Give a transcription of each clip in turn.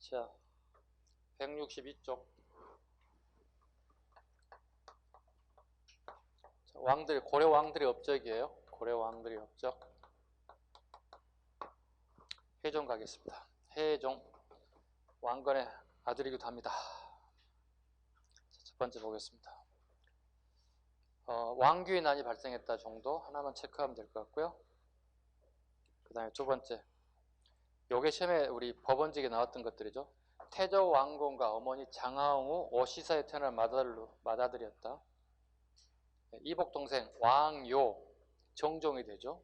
자, 162쪽. 왕들, 고려 왕들의 업적이에요. 고려 왕들의 업적. 해종 가겠습니다. 해종, 왕건의 아들이기도 합니다. 첫 번째 보겠습니다. 왕규의 난이 발생했다 정도 하나만 체크하면 될 것 같고요. 그 다음에 두 번째, 요게 시험에 우리 법원직에 나왔던 것들이죠. 태조 왕건과 어머니 장하옹 후 오시사에 태어난 맏아들이었다. 이복 동생 왕요, 정종이 되죠.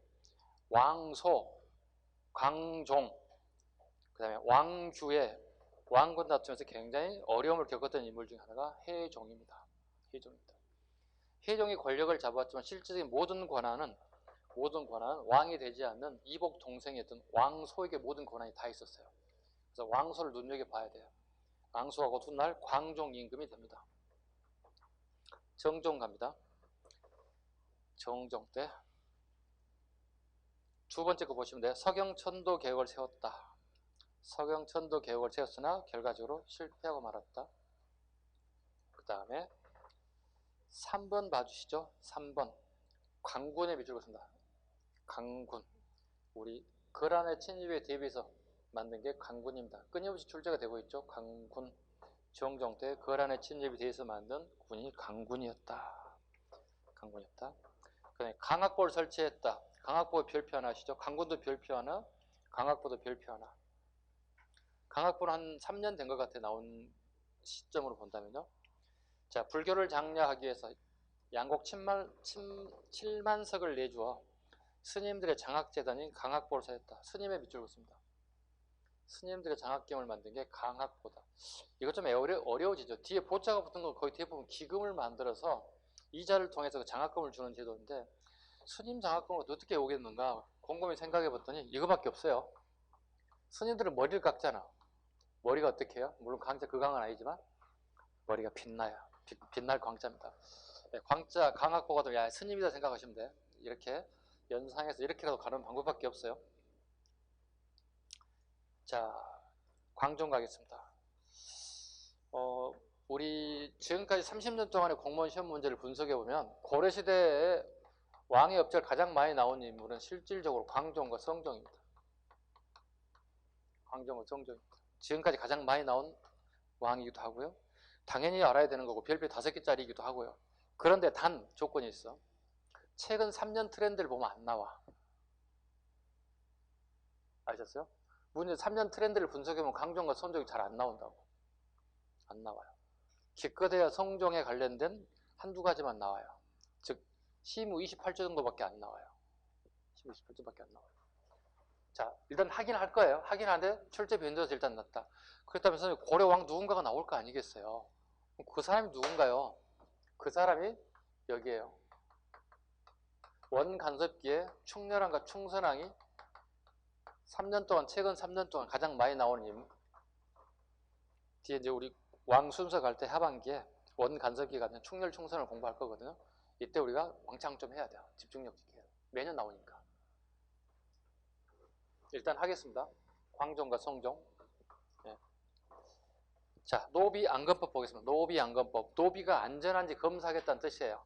왕소, 광종, 그 다음에 왕규의 왕건 다투면서 굉장히 어려움을 겪었던 인물 중 하나가 해종입니다. 해종입니다. 해종이 권력을 잡았지만 실질적인 모든 권한은 왕이 되지 않는 이복 동생이었던 왕소에게 모든 권한이 다 있었어요. 그래서 왕소를 눈여겨봐야 돼요. 왕소하고 훗날 광종 임금이 됩니다. 정종 갑니다. 정종 때 두 번째 거 보시면 돼요. 서경천도 개혁을 세웠다. 서경천도 개혁을 세웠으나 결과적으로 실패하고 말았다. 그 다음에 3번 봐주시죠. 3번 강군의 밑줄 긋습니다. 강군, 우리 거란의 침입에 대비해서 만든 게 강군입니다. 끊임없이 출제가 되고 있죠. 강군, 정종 때 거란의 침입에 대해서 만든 군이 강군이었다. 강군이었다. 그 다음에 강학보를 설치했다. 강학보 별표 하나 아시죠? 강군도 별표 하나, 강학보도 별표 하나. 강학보는 한 3년 된 것 같아, 나온 시점으로 본다면요. 자, 불교를 장려하기 위해서 양곡 7만 석을 내주어 스님들의 장학재단인 강학보를 세웠다. 스님의 밑줄 긋습니다. 스님들의 장학경을 만든 게 강학보다. 이것 좀 어려워지죠. 뒤에 보자가 붙은 건 거의 대부분 기금을 만들어서 이자를 통해서 장학금을 주는 제도인데, 스님 장학금을 어떻게 오겠는가 곰곰이 생각해 봤더니 이거밖에 없어요. 스님들은 머리를 깎잖아. 머리가 어떻게 해요? 물론 광자 그 강은 아니지만 머리가 빛나요. 빛날 광자입니다. 광자 강학보가 야 스님이다 생각하시면 돼. 이렇게 연상해서 이렇게라도 가는 방법밖에 없어요. 자, 광종 가겠습니다. 우리 지금까지 30년 동안의 공무원 시험 문제를 분석해 보면 고려시대에 왕의 업적을 가장 많이 나온 인물은 실질적으로 광종과 성종입니다. 광종과 성종입니다. 지금까지 가장 많이 나온 왕이기도 하고요. 당연히 알아야 되는 거고 별표 5개짜리이기도 하고요. 그런데 단 조건이 있어. 최근 3년 트렌드를 보면 안 나와. 아셨어요? 문제 3년 트렌드를 분석해보면 광종과 성종이 잘 안 나온다고. 안 나와요. 기껏해야 성종에 관련된 한두 가지만 나와요. 즉 시무 28조 정도밖에 안 나와요. 시무 28조밖에 안 나와요. 자, 일단 확인할 거예요. 확인하는데 출제 변조에서 일단 났다. 그렇다면 고려왕 누군가가 나올 거 아니겠어요. 그 사람이 누군가요? 그 사람이 여기에요. 원간섭기에 충렬왕과 충선왕이 3년 동안, 최근 3년 동안 가장 많이 나오는 인물. 뒤에 이제 우리 왕 순서 갈 때 하반기에 원간섭기가 아니라 충렬, 충선을 공부할 거거든요. 이때 우리가 왕창 좀 해야 돼요. 집중력 있게. 매년 나오니까. 일단 하겠습니다. 광종과 성종. 네. 자, 노비안건법 보겠습니다. 노비안건법. 노비가 안전한지 검사하겠다는 뜻이에요.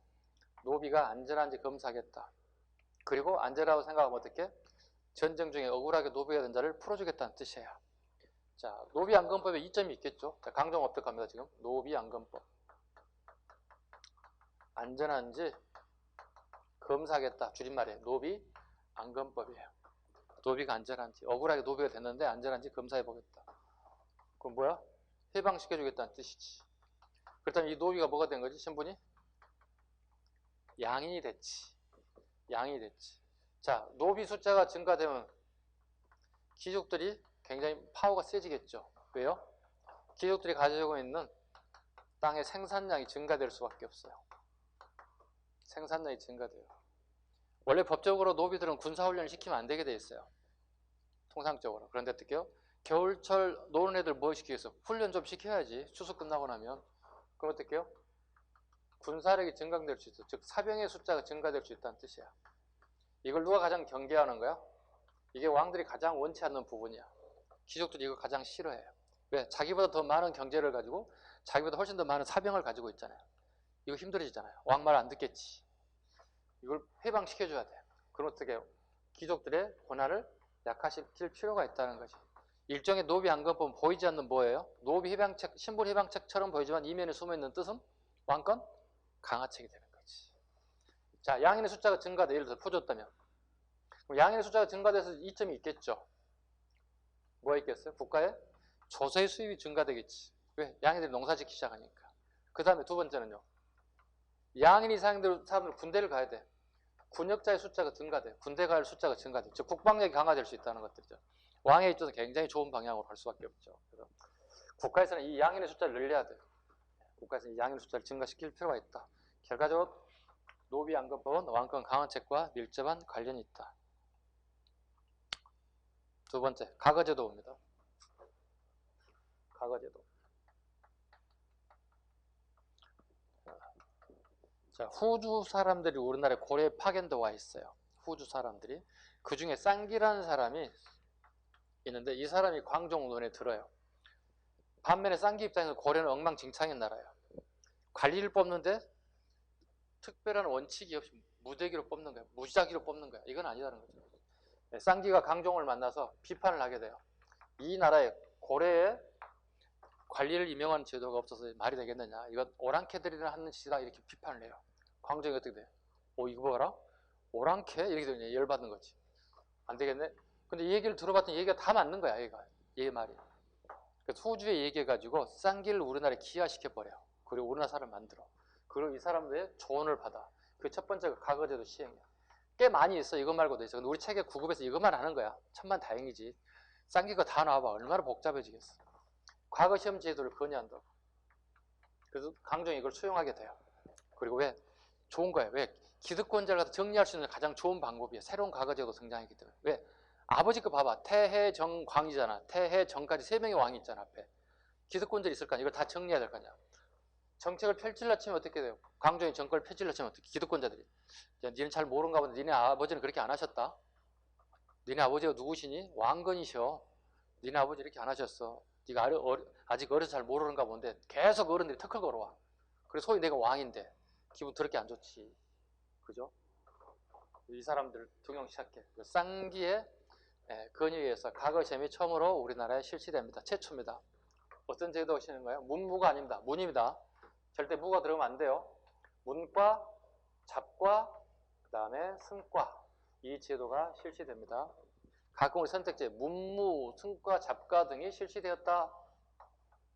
노비가 안전한지 검사하겠다. 그리고 안전하다고 생각하면 어떻게? 전쟁 중에 억울하게 노비가 된 자를 풀어주겠다는 뜻이에요. 자, 노비안건법에 이점이 있겠죠. 자, 강종 업적합니다. 지금 노비안건법. 안전한지 검사하겠다. 줄임말이에요. 노비안건법이에요. 노비가 안전한지, 억울하게 노비가 됐는데 안전한지 검사해보겠다. 그럼 뭐야? 해방시켜주겠다는 뜻이지. 그렇다면 이 노비가 뭐가 된 거지? 신분이? 양인이 됐지. 양이 됐지. 자, 노비 숫자가 증가되면 귀족들이 굉장히 파워가 세지겠죠. 왜요? 귀족들이 가지고 있는 땅의 생산량이 증가될 수밖에 없어요. 생산량이 증가돼요. 원래 법적으로 노비들은 군사훈련을 시키면 안 되게 돼 있어요. 통상적으로. 그런데 어떻게요? 겨울철 노는 애들 뭐 시키겠어? 훈련 좀 시켜야지. 추수 끝나고 나면. 그럼 어떡해요? 군사력이 증강될 수 있어. 즉 사병의 숫자가 증가될 수 있다는 뜻이야. 이걸 누가 가장 경계하는 거야? 이게 왕들이 가장 원치 않는 부분이야. 귀족들이 이거 가장 싫어해요. 왜? 자기보다 더 많은 경제를 가지고 자기보다 훨씬 더 많은 사병을 가지고 있잖아요. 이거 힘들어지잖아요. 왕 말 안 듣겠지. 이걸 해방시켜줘야 돼. 그럼 어떻게 해요? 귀족들의 권한을 약화시킬 필요가 있다는 거지. 일종의 노비 안건법 보이지 않는 뭐예요? 노비 해방책, 신분 해방책처럼 보이지만 이면에 숨어있는 뜻은 왕권 강화책이 되는 거지. 자, 양인의 숫자가 증가돼. 예를 들어서 퍼줬다면. 그럼 양인의 숫자가 증가돼서 이점이 있겠죠. 뭐가 있겠어요? 국가에 조세의 수입이 증가되겠지. 왜? 양인들이 농사 짓기 시작하니까. 그 다음에 두 번째는요. 양인 이상들 사람들 군대를 가야 돼. 군역자의 숫자가 증가돼. 군대 갈 숫자가 증가돼. 즉 국방력이 강화될 수 있다는 것들이죠. 왕에 있어서 굉장히 좋은 방향으로 갈 수밖에 없죠. 그래서 국가에서는 이 양인의 숫자를 늘려야 돼. 국가에서는 이 양인의 숫자를 증가시킬 필요가 있다. 결과적으로 노비 안건법은 왕권 강화책과 밀접한 관련이 있다. 두 번째, 과거제도입니다. 과거제도. 자, 후주 사람들이 우리나라에 고려에 파견돼 와 있어요. 후주 사람들이. 그 중에 쌍기라는 사람이 있는데 이 사람이 광종 눈에 들어요. 반면에 쌍기 입장에서 고려는 엉망진창인 나라예요. 관리를 뽑는데 특별한 원칙이 없이 무대기로 뽑는 거야. 무작위로 뽑는 거야. 이건 아니라는 거죠. 쌍기가 강종을 만나서 비판을 하게 돼요. 이 나라에 고려에 관리를 임명하는 제도가 없어서 말이 되겠느냐. 이건 오랑캐들이나 하는 짓이다. 이렇게 비판을 해요. 광종이 어떻게 돼? 이거 봐라. 오랑캐? 이렇게 되면 열받는 거지. 안 되겠네. 근데 이 얘기를 들어봤더니 얘기가 다 맞는 거야. 얘 말이. 그래서 후주에 얘기해가지고 쌍기를 우리나라에 기하시켜버려요. 그리고 우리나라 사람을 만들어. 그리고 이 사람들의 조언을 받아. 그 첫 번째가 과거제도 시행이야. 꽤 많이 있어. 이것 말고도 있어. 근데 우리 책에 구급에서 이것만 하는 거야. 천만 다행이지. 쌍기가 다 나와봐. 얼마나 복잡해지겠어. 과거 시험 제도를 건의한다고. 그래서 강종이 이걸 수용하게 돼요. 그리고 왜? 좋은 거예요. 왜? 기득권자를 갖다 정리할 수 있는 가장 좋은 방법이에요. 새로운 과거제도 등장했기 때문에. 왜? 아버지 거 봐봐. 태해정광이잖아. 태해정까지 세 명의 왕이 있잖아. 앞에. 기득권자들이 있을 거 아니야. 이걸 다 정리해야 될 거 아니야. 정책을 펼칠라 치면 어떻게 돼요? 강종이 정권을 펼칠라 치면 어떻게? 기득권자들이. 야, 니는 잘 모르는가 본데 니네 아버지는 그렇게 안 하셨다. 니네 아버지가 누구시니? 왕건이셔. 니네 아버지 이렇게 안 하셨어. 네가 아직 어려서 잘 모르는가 본데 계속 어른들이 터클 걸어와. 그래서 소위 내가 왕인데 기분 더럽게 안 좋지. 그죠? 이 사람들 등용 시작해. 쌍기의 건의에 의해서 과거 시험이 처음으로 우리나라에 실시됩니다. 최초입니다. 어떤 제도가 시는 거예요? 문무가 아닙니다. 문입니다. 절대 무가 들어가면 안 돼요. 문과, 잡과, 그 다음에 승과 이 제도가 실시됩니다. 가끔 우리 선택지에 문무, 승과, 잡과 등이 실시되었다.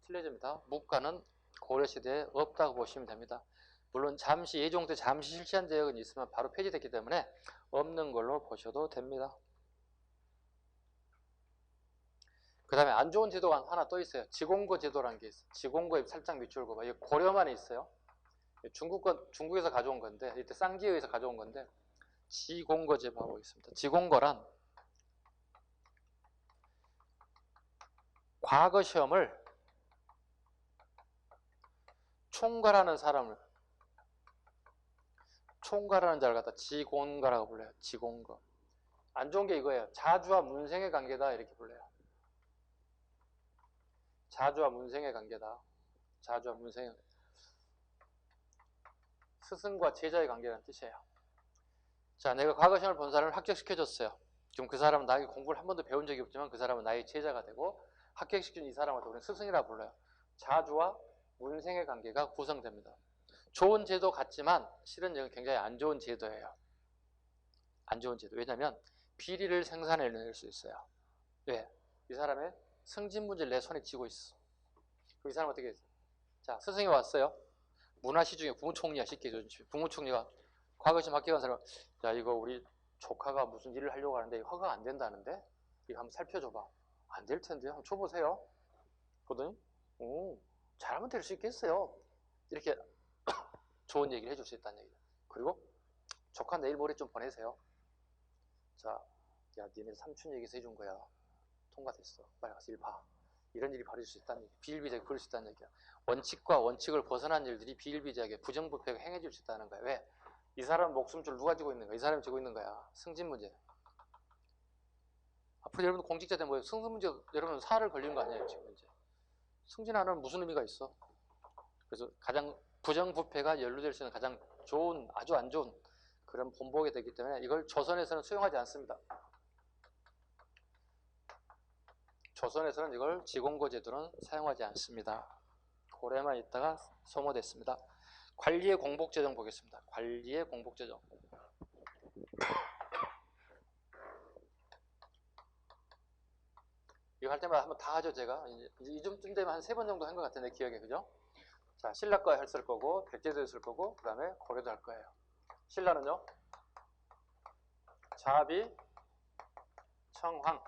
틀려집니다. 무과는 고려시대에 없다고 보시면 됩니다. 물론 잠시 예종 때 잠시 실시한 제약은 있으면 바로 폐지됐기 때문에 없는 걸로 보셔도 됩니다. 그 다음에 안 좋은 제도가 하나 또 있어요. 지공거 제도라는 게 있어요. 지공거에 살짝 밑줄 그어봐. 이게 고려만에 있어요. 중국에서 가져온 건데 이때 쌍기에 의해서 가져온 건데 지공거 제도하고 있습니다. 지공거란 과거 시험을 총괄하는 사람을 총괄하는 자를 갖다 지공거라고 불러요. 지공거. 안 좋은 게 이거예요. 자주와 문생의 관계다 이렇게 불러요. 자주와 문생의 관계다. 자주와 문생의 스승과 제자의 관계라는 뜻이에요. 자, 내가 과거 시험을 본 사람을 합격시켜줬어요. 지금 그 사람은 나에게 공부를 한 번도 배운 적이 없지만 그 사람은 나의 제자가 되고 합격시킨 이 사람을 우리는 스승이라고 불러요. 자주와 문생의 관계가 구성됩니다. 좋은 제도 같지만 실은 이건 굉장히 안 좋은 제도예요. 안 좋은 제도. 왜냐하면 비리를 생산해낼 수 있어요. 왜? 이 사람의 승진 문제를 내 손에 쥐고 있어. 그 이 사람 어떻게 했어요? 자, 스승이 왔어요. 문화시 중에 국무총리야. 쉽게 해주십시오. 국무총리가 과거 시험 합격한 사람, 야 이거 우리 조카가 무슨 일을 하려고 하는데 허가가 안 된다는데? 이거 한번 살펴줘봐. 안 될 텐데 한번 줘보세요. 그러더니 잘하면 될 수 있겠어요. 이렇게 좋은 얘기를 해줄 수 있다는 얘기죠. 그리고 조카 내일 모레 좀 보내세요. 자, 야 니네 삼촌 얘기해서 해준 거야. 통과됐어. 빨리 가서 일 봐. 이런 일이 벌어질 수 있다는 얘기. 비일비재하게 벌어질 수 있다는 얘기야. 원칙과 원칙을 벗어난 일들이 비일비재하게 부정부패하게 행해질 수 있다는 거야. 왜? 이 사람 목숨줄 누가 지고 있는 거야? 이 사람이 지고 있는 거야. 승진 문제. 앞으로 여러분 공직자 되면 뭐예요? 승진 문제 여러분 사활을 걸리는 거 아니에요 지금 이제. 승진하는 무슨 의미가 있어? 그래서 가장 부정부패가 연루될 수 있는 가장 좋은, 아주 안 좋은 그런 본보게 되기 때문에 이걸 조선에서는 수용하지 않습니다. 조선에서는 이걸 지공고 제도는 사용하지 않습니다. 고래만 있다가 소모됐습니다. 관리의 공복제정 보겠습니다. 관리의 공복제정. 이거 할 때마다 한번 다 하죠, 제가. 이제 이쯤 되면 한 3번 정도 한 것 같은데, 기억에, 그죠? 자, 신라거 했을 거고, 백제도 했을 거고, 그 다음에 고려도 할 거예요. 신라는요, 자비, 청황.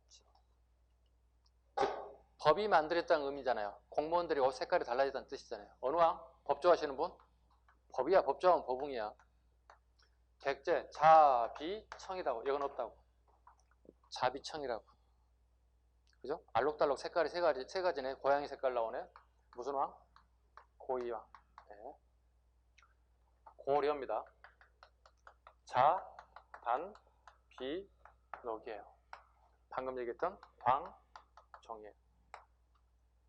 즉, 법이 만들었다는 의미잖아요. 공무원들이 옷 색깔이 달라졌다는 뜻이잖아요. 어느 왕? 법 좋아하시는 분? 법이야, 법 좋아하면 법웅이야. 객제, 자비, 청이라고. 이건 없다고. 자비청이라고. 그죠? 알록달록 색깔이 세 가지네. 고양이 색깔 나오네. 무슨 왕? 고이왕. 네. 고려입니다. 자, 단, 비, 녹이에요. 방금 얘기했던 광, 종이에요.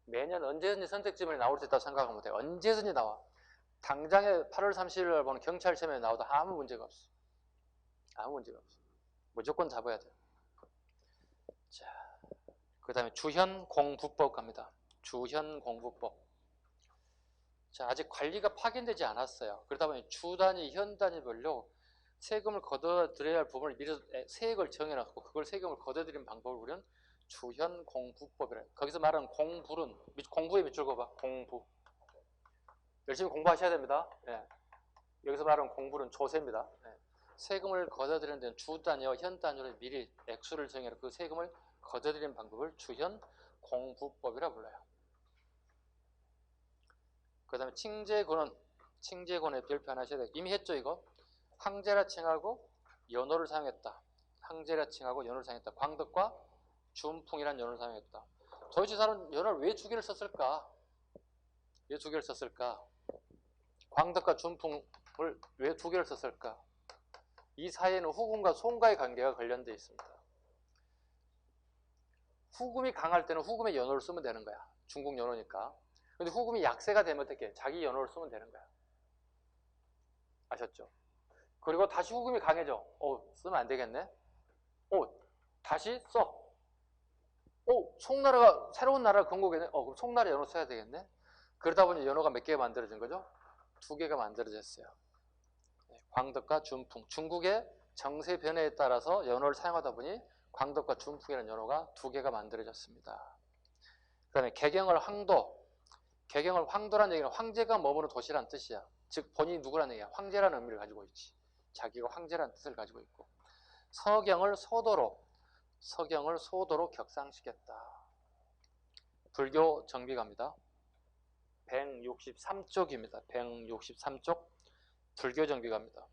매년 언제든지 선택지문이 나올 수 있다고 생각하면 돼요. 언제든지 나와. 당장에 8월 30일 보는 경찰 시험에 나와도 아무 문제가 없어. 아무 문제가 없어. 무조건 잡아야 돼요. 자, 그 다음에 주현공부법 갑니다. 주현공부법. 자, 아직 관리가 파견되지 않았어요. 그러다 보니 주단위, 현단위별로 세금을 걷어들여야 할 부분을 미리 세액을 정해놨고 그걸 세금을 걷어들이는 방법을 우리는 주현공부법이래요. 거기서 말하는 공부는 공부에 밑줄 그어봐. 공부. 열심히 공부하셔야 됩니다. 예. 여기서 말하는 공부는 조세입니다. 예. 세금을 걷어들이는 데는 주단위와 현단위로 미리 액수를 정해놓고 그 세금을 걷어들이는 방법을 주현공부법이라 불러요. 그 다음에 칭제권의 별표 하나 하셔야 돼요. 이미 했죠, 이거? 황제라 칭하고 연호를 사용했다. 황제라 칭하고 연호를 사용했다. 광덕과 준풍이라는 연호를 사용했다. 도대체 사람 연호를 왜 두 개를 썼을까? 왜 두 개를 썼을까? 광덕과 준풍을 왜 두 개를 썼을까? 이 사이에는 후금과 송가의 관계가 관련되어 있습니다. 후금이 강할 때는 후금의 연호를 쓰면 되는 거야. 중국 연호니까. 근데 후금이 약세가 되면 어떻게? 자기 연호를 쓰면 되는 거야. 아셨죠? 그리고 다시 후금이 강해져. 쓰면 안 되겠네. 다시 써. 송나라가 새로운 나라가 건국했네. 그럼 송나라 연호 써야 되겠네. 그러다 보니 연호가 몇 개가 만들어진 거죠? 2개가 만들어졌어요. 광덕과 준풍. 중국의 정세 변화에 따라서 연호를 사용하다 보니 광덕과 준풍이라는 연호가 2개가 만들어졌습니다. 그 다음에 개경을 황도. 개경을 황도라는 얘기는 황제가 머무는 도시라는 뜻이야. 즉 본인이 누구라는 얘기야. 황제라는 의미를 가지고 있지. 자기가 황제라는 뜻을 가지고 있고. 서경을 소도로 격상시켰다. 불교 정비가입니다. 163쪽입니다. 163쪽 불교 정비가입니다.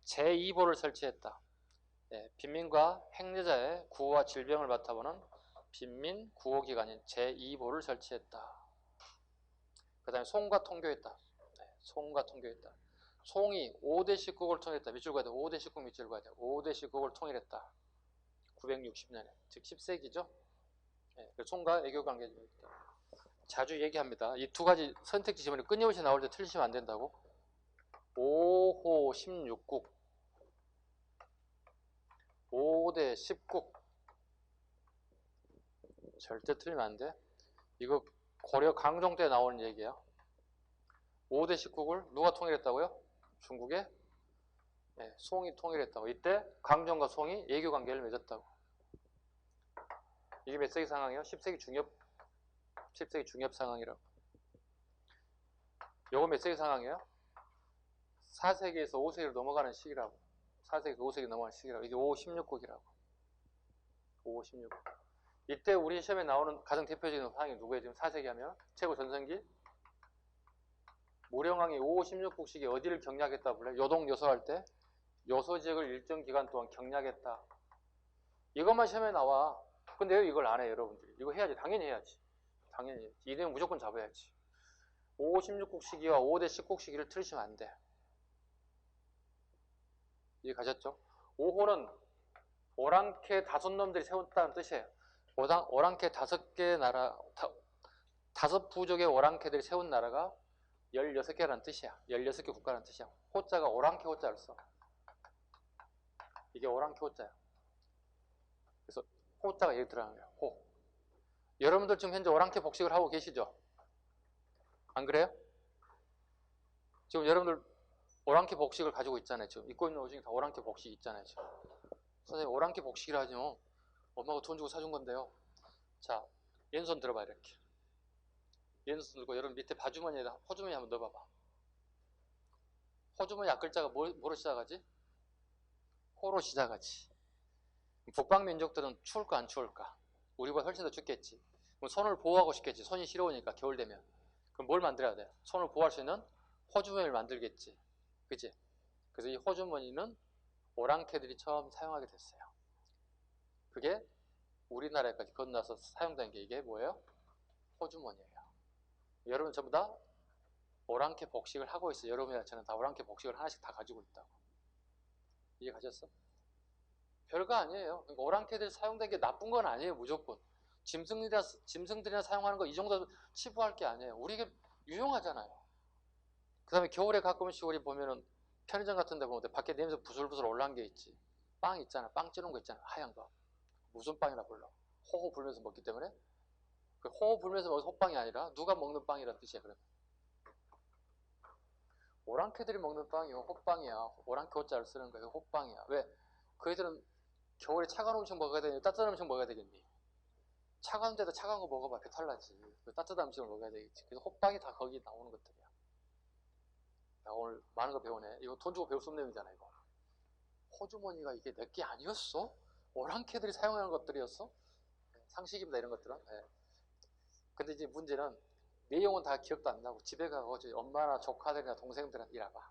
제2보를 설치했다. 빈민과 행려자의 구호와 질병을 맡아보는 빈민 구호기관인 제2보를 설치했다. 그 다음에 송과 통교했다. 송과 통교했다. 송이 5대 19국을 통일했다. 밑줄 가야 돼. 5대 19국 밑줄 가야 돼. 5대 19국을 통일했다. 960년에. 즉 10세기죠. 송과 애교 관계가 있다. 자주 얘기합니다. 이 2가지 선택지 지문이 끊임없이 나올 때 틀리시면 안 된다고. 5호 16국 5대 10국 절대 틀리면 안 돼. 이거 고려 강종 때 나오는 얘기야. 5대 19국을 누가 통일했다고요? 중국의 송이 통일했다고. 이때 강종과 송이 애교 관계를 맺었다고. 이게 몇 세기 상황이에요? 10세기 중엽 상황이라고. 요거 몇 세기 상황이에요? 4세기에서 5세기로 넘어가는 시기라고. 4세기에서 5세기 넘어가는 시기라고. 이게 5, 16국이라고. 5, 16국. 이때 우리 시험에 나오는 가장 대표적인 상황이 누구예요? 지금 4세기 하면? 최고 전성기? 무령왕이 5, 16국 시기에 어디를 경략했다 불래? 요동, 요소 할 때? 요소 지역을 일정 기간 동안 경략했다. 이것만 시험에 나와. 근데 왜 이걸 안 해요, 여러분들이? 이거 해야지. 당연히 해야지. 당연히 해야지. 이 내용 무조건 잡아야지. 5, 16국 시기와 5대 10국 시기를 틀으시면 안 돼. 이해 가셨죠? 5호는 오랑캐 5놈들이 세웠다는 뜻이에요. 오랑캐 5개 나라, 다섯 부족의 오랑캐들이 세운 나라가 16개라는 뜻이야. 16개 국가라는 뜻이야. 호자가 오랑캐 호자를 써. 이게 오랑캐 호자야. 그래서 호자가 여기 들어가는 거야. 호. 여러분들 지금 현재 오랑캐 복식을 하고 계시죠? 안 그래요? 지금 여러분들 오랑캐 복식을 가지고 있잖아요. 지금 입고 있는 옷 중에 다 오랑캐 복식 있잖아요. 지금. 선생님 오랑캐 복식이라 하죠. 엄마가 돈 주고 사준 건데요. 자, 왼손 들어봐 이렇게. 왼손 들고 여러분 밑에 바주머니에다 호주머니 한번 넣어봐봐. 호주머니 앞글자가 뭐로 시작하지? 호로 시작하지. 북방 민족들은 추울까 안 추울까? 우리보다 훨씬 더 춥겠지. 그럼 손을 보호하고 싶겠지. 손이 시려우니까 겨울 되면. 그럼 뭘 만들어야 돼? 손을 보호할 수 있는 호주머니를 만들겠지. 그치? 그래서 이 호주머니는 오랑캐들이 처음 사용하게 됐어요. 그게 우리나라에까지 건너서 사용된 게 이게 뭐예요? 호주머니예요. 여러분 전부 다 오랑캐 복식을 하고 있어요. 여러분이나 저는 다 오랑캐 복식을 하나씩 다 가지고 있다고. 이해 가셨어? 별거 아니에요. 그러니까 오랑캐들이 사용된 게 나쁜 건 아니에요. 무조건. 짐승들이나 사용하는 거 이 정도 치부할 게 아니에요. 우리 이게 유용하잖아요. 그 다음에 겨울에 가끔씩 우리 보면은 편의점 같은 데 보면 밖에 냄새 부슬부슬 올라온 게 있지. 빵 있잖아. 빵 찌는 거 있잖아. 하얀 거. 무슨 빵이라 불러? 호호 불면서 먹기 때문에 그 호호 불면서 먹어서 호빵이 아니라 누가 먹는 빵이라는 뜻이야. 그러면 오랑캐들이 먹는 빵이요 호빵이야. 오랑캐 호자를 쓰는 거예요. 호빵이야. 왜? 그 애들은 겨울에 차가운 음식 먹어야 되니 따뜻한 음식 먹어야 되겠니? 차가운 데도 차가운 거 먹어봐 배탈 나지. 따뜻한 음식을 먹어야 되겠지. 그래서 호빵이 다 거기 나오는 것들이야. 야, 오늘 많은 거 배우네. 이거 돈 주고 배울 수 없는 내용이잖아. 이거 호주머니가 이게 내게 아니었어? 오랑캐들이 사용하는 것들이었어? 상식입니다. 이런 것들은. 네. 근데 이제 문제는 내용은 다 기억도 안 나고 집에 가고 엄마나 조카들이나 동생들한테 이라봐.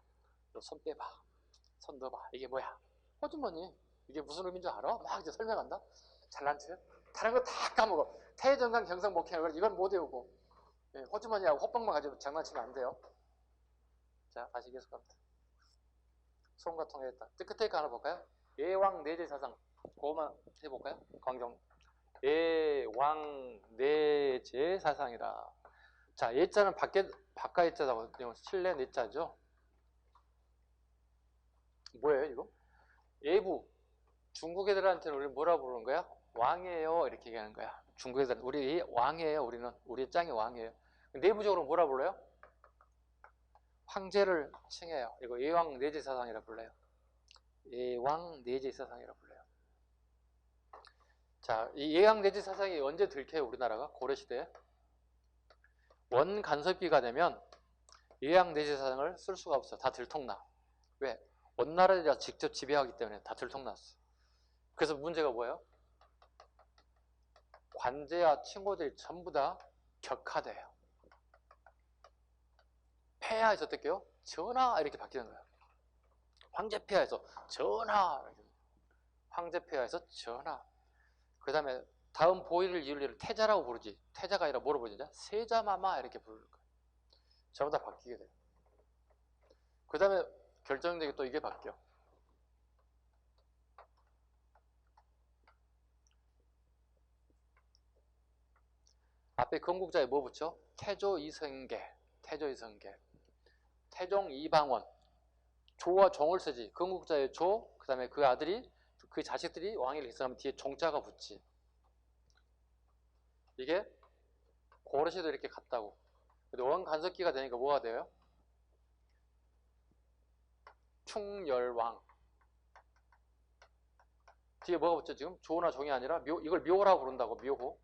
너 손 빼봐. 손 넣어봐. 이게 뭐야? 호주머니. 이게 무슨 의미인 줄 알아? 막 이제 설명한다? 잘난 척? 다른 거 다 까먹어. 태정강 경성 목회하는 이건 못 외우고. 예, 호주머니하고 호빵만 가지고 장난치면 안 돼요. 자, 다시 계속합니다. 소음과 통일했다. 끝에 거 하나 볼까요? 예왕 내제 사상. 그거만 해볼까요? 광정. 예왕 내제 사상이라. 자, 예자는 바깥 예자라고 실내 내자죠. 뭐예요, 이거? 예부. 중국 애들한테는 우리 뭐라 부르는 거야? 왕이에요. 이렇게 얘기하는 거야. 중국 애들은 우리 왕이에요. 우리 짱이 왕이에요. 내부적으로 뭐라 불러요? 황제를 칭해요. 이거 예왕 내제 사상이라 불러요. 예왕 내제 사상이라 불러요. 자, 이 예왕 내제 사상이 언제 들켜요? 우리나라가 고려시대에 원간섭기가 되면 예왕 내제 사상을 쓸 수가 없어. 다 들통나. 왜? 원나라가 직접 지배하기 때문에 다 들통났어. 그래서 문제가 뭐예요? 관제와 친구들이 전부 다 격하돼요. 폐하에서 어떻게요? 전하 이렇게 바뀌는 거예요. 황제폐하에서 전하, 황제폐하에서 전하. 그 다음에 다음 보위를 이을 일을 태자라고 부르지. 태자가 아니라 뭐로 부르냐? 세자마마 이렇게 부르는 거예요. 전부 다 바뀌게 돼요. 그 다음에 결정적인 또 이게 바뀌어. 앞에 건국자에 뭐 붙여? 태조 이성계, 태조 이성계, 태종 이방원. 조와 종을 쓰지. 건국자의 조, 그 다음에 그 아들이, 그 자식들이 왕위를 계승하면 뒤에 종자가 붙지. 이게 고려시대도 이렇게 갔다고. 근데 원간섭기가 되니까 뭐가 돼요? 충열왕. 뒤에 뭐가 붙죠 지금? 조나 종이 아니라 이걸 묘라고 부른다고. 묘호.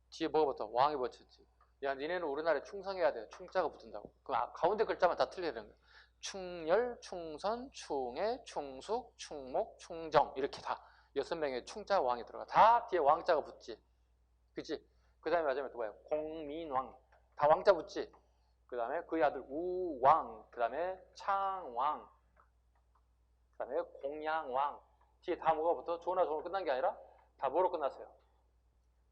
뒤에 뭐가 붙어? 왕이 붙였지. 야, 니네는 우리나라에 충성해야 돼. 충자가 붙은다고. 그 가운데 글자만 다 틀려야 되는 거야. 충열, 충선, 충해, 충숙, 충목, 충정 이렇게 다 6명의 충자 왕이 들어가. 다 뒤에 왕자가 붙지. 그치? 그 다음에 마지막에 또 뭐야? 공민왕. 다 왕자 붙지? 그 다음에 그의 아들 우왕. 그 다음에 창왕. 그 다음에 공양왕. 뒤에 다 뭐가 붙어? 조나 종으로 끝난 게 아니라 다 뭐로 끝났어요?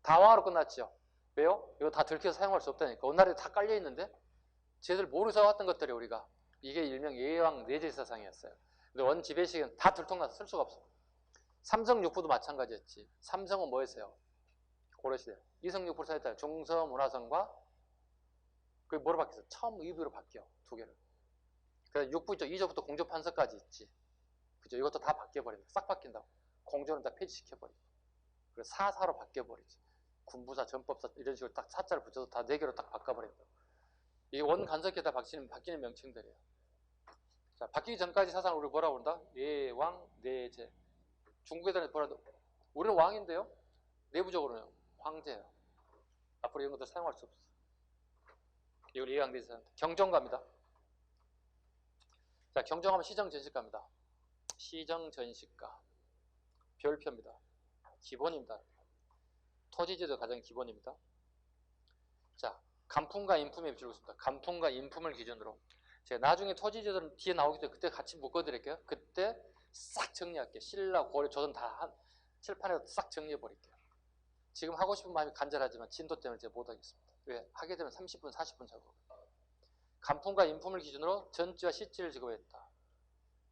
다 왕으로 끝났죠. 왜요? 이거 다 들켜서 사용할 수 없다니까. 원나라에 다 깔려있는데 쟤들 모르서 왔던 것들이 우리가. 이게 일명 예왕 내제 사상이었어요. 근데 원 지배식은 다 들통나서 쓸 수가 없어. 삼성육부도 마찬가지였지. 삼성은 뭐였어요? 고려시대. 이성육 불사했다. 중서문화성과 그게 뭐로 바뀌었어? 처음 의부로 바뀌어. 두 개를. 그래서 육부 있죠. 2조부터 공조 판서까지 있지. 그죠? 이것도 다 바뀌어버린다. 싹 바뀐다고. 공조는 다 폐지시켜버리고. 그래서 사사로 바뀌어버리지. 군부사, 전법사 이런 식으로 딱 사자를 붙여서 다 4개로 딱 바꿔버린다. 이게 원간섭기에 다 바뀌는 명칭들이에요. 자, 바뀌기 전까지 사상을 우리 뭐라고 부른다? 내왕, 내제. 중국 애들은 뭐라도 우리는 왕인데요. 내부적으로는 황제예요. 앞으로 이런 것들 사용할 수 없어. 이걸 이해하기 위해서 경정가입니다. 자, 경정하면 시정전시가입니다. 시정전시가 별표입니다. 기본입니다. 토지제도 가장 기본입니다. 자, 간품과 인품의 비율을 있습니다. 간품과 인품을 기준으로 제가 나중에 토지제도는 뒤에 나오기 때문에 그때 같이 묶어드릴게요. 그때 싹 정리할게요. 신라, 고려, 조선 다 한 칠판에서 싹 정리해버릴게요. 지금 하고 싶은 마음이 간절하지만 진도 때문에 제가 못하겠습니다. 왜? 하게 되면 30분, 40분 자고. 간품과 인품을 기준으로 전지와 시지를 지급했다.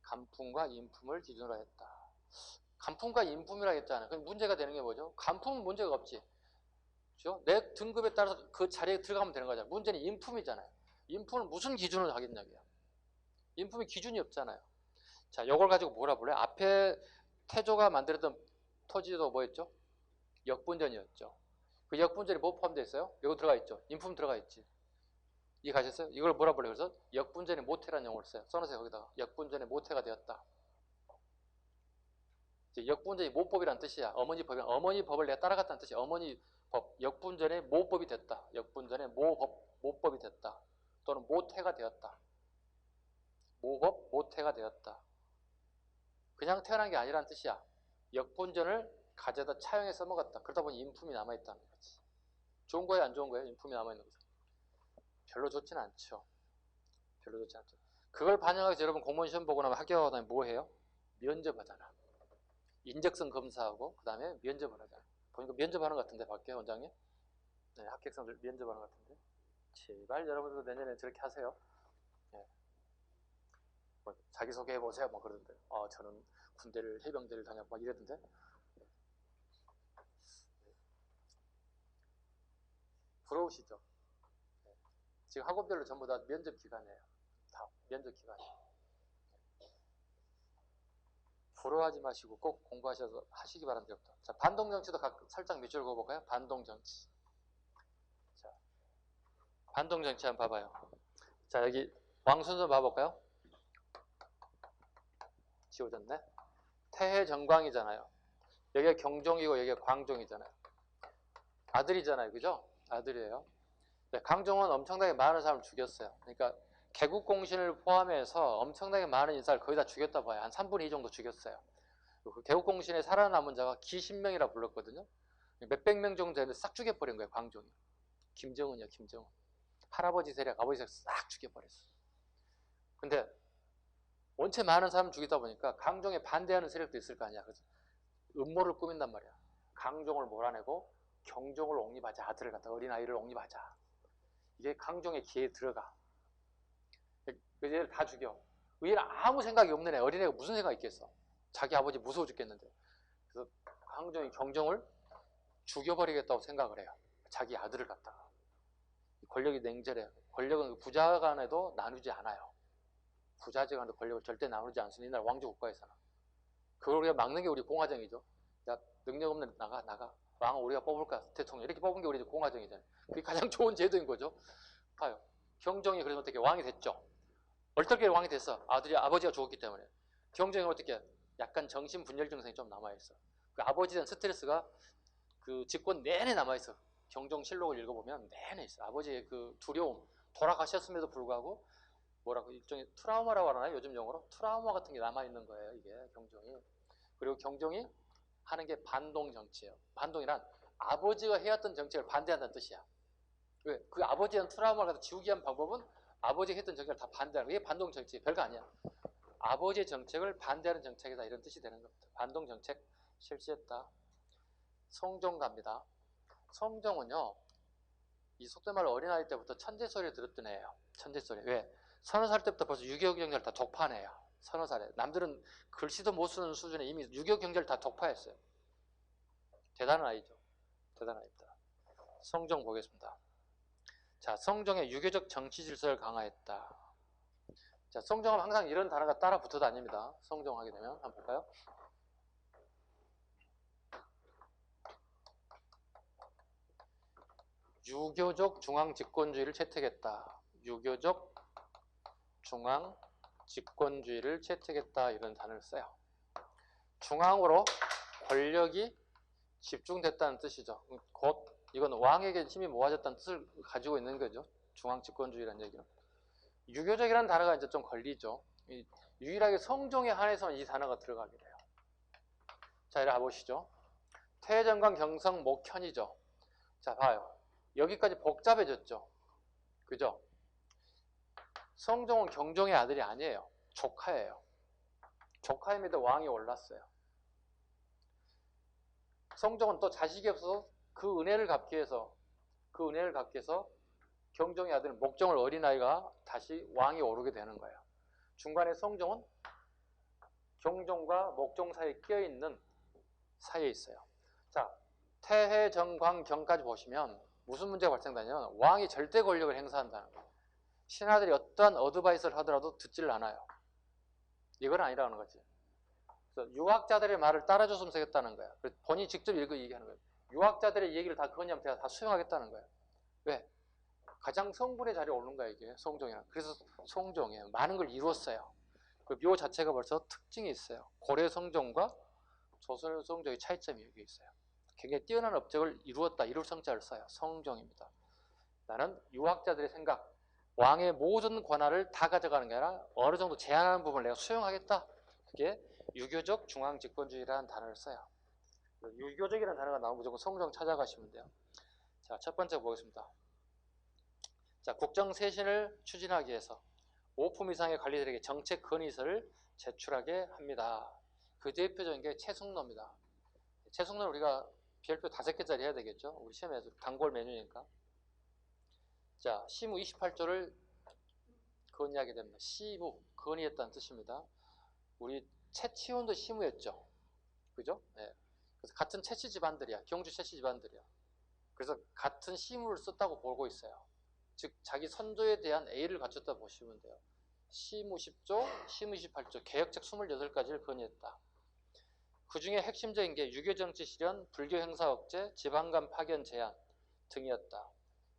간품과 인품을 기준으로 했다. 간품과 인품이라 했잖아요. 그럼 문제가 되는 게 뭐죠? 간품은 문제가 없지. 그렇죠? 내 등급에 따라서 그 자리에 들어가면 되는 거잖아요. 문제는 인품이잖아요. 인품을 무슨 기준으로 하겠냐고요. 인품이 기준이 없잖아요. 자, 이걸 가지고 뭐라 불러요? 앞에 태조가 만들었던 토지도 뭐였죠? 역분전이었죠. 그 역분전이 뭐 포함되어 있어요? 여기 들어가 있죠. 인품 들어가 있지. 이해 가셨어요? 이걸 뭐라 불러요? 그래서 역분전의 모태라는 용어를 써요. 써놓으세요. 거기다가 역분전의 모태가 되었다. 이제 역분전이 모법이라는 뜻이야. 어머니 법이 어머니 법을 내가 따라갔다는 뜻이야. 어머니 법, 역분전의 모법이 됐다. 역분전의 모법이 됐다. 또는 모태가 되었다. 모법, 모태가 되었다. 그냥 태어난 게 아니라는 뜻이야. 역분전을 가져다 차용해 써먹었다. 그러다 보니 인품이 남아있다는 거지. 좋은 거예요? 안 좋은 거예요? 인품이 남아있는 거죠. 별로 좋진 않죠. 별로 좋지 않죠. 그걸 반영하기 위해서 여러분 공무원 시험 보고 나면 합격하고 나면 뭐 해요? 면접하잖아. 인적성 검사하고 그 다음에 면접을 하잖아. 보니까 면접하는 것 같은데 밖에 원장님? 네, 합격생들 면접하는 것 같은데. 제발 여러분들도 내년에 저렇게 하세요. 네. 뭐 자기소개해보세요. 뭐 그러던데. 저는 군대를 해병대를 다녔고 막 이랬던데. 부러우시죠? 네. 지금 학원별로 전부 다 면접 기간이에요. 다 면접 기간이에요. 부러워하지 마시고 꼭 공부하셔서 하시기 바랍니다. 자, 반동정치도 살짝 밑줄 그어볼까요? 반동정치. 자, 반동정치 한번 봐봐요. 자, 여기 왕순서 봐볼까요? 지워졌네. 태해정광이잖아요. 여기가 경종이고 여기가 광종이잖아요. 아들이잖아요. 그죠? 아들이에요. 네, 강종은 엄청나게 많은 사람을 죽였어요. 그러니까 개국공신을 포함해서 엄청나게 많은 인사를 거의 다 죽였다 봐요. 한 3분의 2 정도 죽였어요. 그 개국공신에 살아남은 자가 기신명이라 불렀거든요. 몇백 명 정도 되는데 싹 죽여버린 거예요. 광종이. 김정은이요. 김정은. 할아버지 세력, 아버지 세력 싹 죽여버렸어요. 근데 원체 많은 사람을 죽이다 보니까 강종에 반대하는 세력도 있을 거 아니야. 그래서 음모를 꾸민단 말이야. 강종을 몰아내고 경종을 옹립하자. 아들을 갖다 어린아이를 옹립하자. 이게 강종의 기회에 들어가. 그래서 얘를 다 죽여. 얘는 아무 생각이 없는 애. 어린애가 무슨 생각이 있겠어. 자기 아버지 무서워 죽겠는데. 그래서 강종이 경종을 죽여버리겠다고 생각을 해요. 자기 아들을 갖다가. 권력이 냉철해요. 권력은 부자 간에도 나누지 않아요. 부자지 간에도 권력을 절대 나누지 않습니다. 이날 왕조 국가에서는. 그걸 우리가 막는 게 우리 공화정이죠. 야, 능력 없는 나가. 왕은 우리가 뽑을까? 대통령. 이렇게 뽑은 게 우리 공화정이잖아요. 그게 가장 좋은 제도인 거죠. 봐요. 경종이 그래서 어떻게 왕이 됐죠. 얼떨결에 왕이 됐어. 아버지가 죽었기 때문에. 경종이 어떻게 약간 정신분열 증상이 좀 남아있어. 그 아버지에 대한 스트레스가 그 집권 내내 남아있어. 경종실록을 읽어보면 내내 있어. 아버지의 그 두려움, 돌아가셨음에도 불구하고 뭐라고 일종의 트라우마라고 하나요? 요즘 용어로 트라우마 같은 게 남아있는 거예요. 이게 경종이. 그리고 경종이 하는 게 반동정치예요. 반동이란 아버지가 해왔던 정책을 반대한다는 뜻이야. 왜? 그 아버지에 대한 트라우마를 갖다 지우기 위한 방법은 아버지가 했던 정책을 다 반대하는 게 반동정치. 별거 아니야. 아버지의 정책을 반대하는 정책이다. 이런 뜻이 되는 겁니다. 반동정책 실시했다. 성종갑니다. 성종은요. 이 속된 말로 어린아이 때부터 천재소리를 들었던 애예요. 천재소리. 왜? 30살 때부터 벌써 유교 경제를 다 독파한 애야. 30살에. 남들은 글씨도 못 쓰는 수준에 이미 유교 경제를 다 독파했어요. 대단한 아이죠. 대단한 아이입니다. 성종 보겠습니다. 자, 성종의 유교적 정치 질서를 강화했다. 자, 성종은 항상 이런 단어가 따라 붙어 다닙니다. 성종 하게 되면 한번 볼까요? 유교적 중앙 집권주의를 채택했다. 유교적 중앙 집권주의를 채택했다. 이런 단어를 써요. 중앙으로 권력이 집중됐다는 뜻이죠. 곧 이건 왕에게 힘이 모아졌다는 뜻을 가지고 있는 거죠. 중앙 집권주의라는 얘기는. 유교적이라는 단어가 이제 좀 걸리죠. 유일하게 성종에 한해서는 이 단어가 들어가게 돼요. 자, 이리 가보시죠. 태정관 경성 목현이죠. 자, 봐요. 여기까지 복잡해졌죠. 그죠? 성종은 경종의 아들이 아니에요. 조카예요. 조카임에도 왕이 올랐어요. 성종은 또 자식이 없어서 그 은혜를 갚기 위해서 경종의 아들 목종을 어린아이가 다시 왕이 오르게 되는 거예요. 중간에 성종은 경종과 목종 사이에 끼어있는 사이에 있어요. 자, 태해, 정광, 경까지 보시면 무슨 문제가 발생되냐면 왕이 절대 권력을 행사한다는 거예요. 신하들이 어떠한 어드바이스를 하더라도 듣지를 않아요. 이건 아니라는 거지. 그래서 유학자들의 말을 따라줬으면 되겠다는 거야. 본인이 직접 읽어 얘기하는 거예요. 유학자들의 얘기를 다 그거냐면 제가 다 수용하겠다는 거예요. 왜? 가장 성분의 자리에 오른 거야 이게 성종이랑. 그래서 성종이에요. 많은 걸 이루었어요. 그 묘 자체가 벌써 특징이 있어요. 고려 성종과 조선 성종의 차이점이 여기 있어요. 굉장히 뛰어난 업적을 이루었다. 이룰 성자를 써요. 성종입니다. 나는 유학자들의 생각, 왕의 모든 권한을 다 가져가는 게 아니라 어느 정도 제한하는 부분을 내가 수용하겠다. 그게 유교적 중앙집권주의라는 단어를 써요. 유교적이라는 단어가 나오면 무조건 성종 찾아가시면 돼요. 자, 첫 번째 보겠습니다. 자, 국정쇄신을 추진하기 위해서 5품 이상의 관리들에게 정책 건의서를 제출하게 합니다. 그 대표적인 게 최승로입니다. 최승로는 우리가 별표 5개짜리 해야 되겠죠? 우리 시험에서 단골 메뉴니까. 자, 시무 28조를 건의하게 됩니다. 시무, 건의했다는 뜻입니다. 우리 채치원도 시무였죠. 그죠? 네. 그래서 같은 채치 집안들이야. 경주 채치 집안들이야. 그래서 같은 시무를 썼다고 보고 있어요. 즉 자기 선조에 대한 A를 갖췄다 보시면 돼요. 시무 10조, 시무 28조, 개혁책 28가지를 건의했다. 그 중에 핵심적인 게 유교정치 실현, 불교 행사 억제, 지방간 파견 제한 등이었다.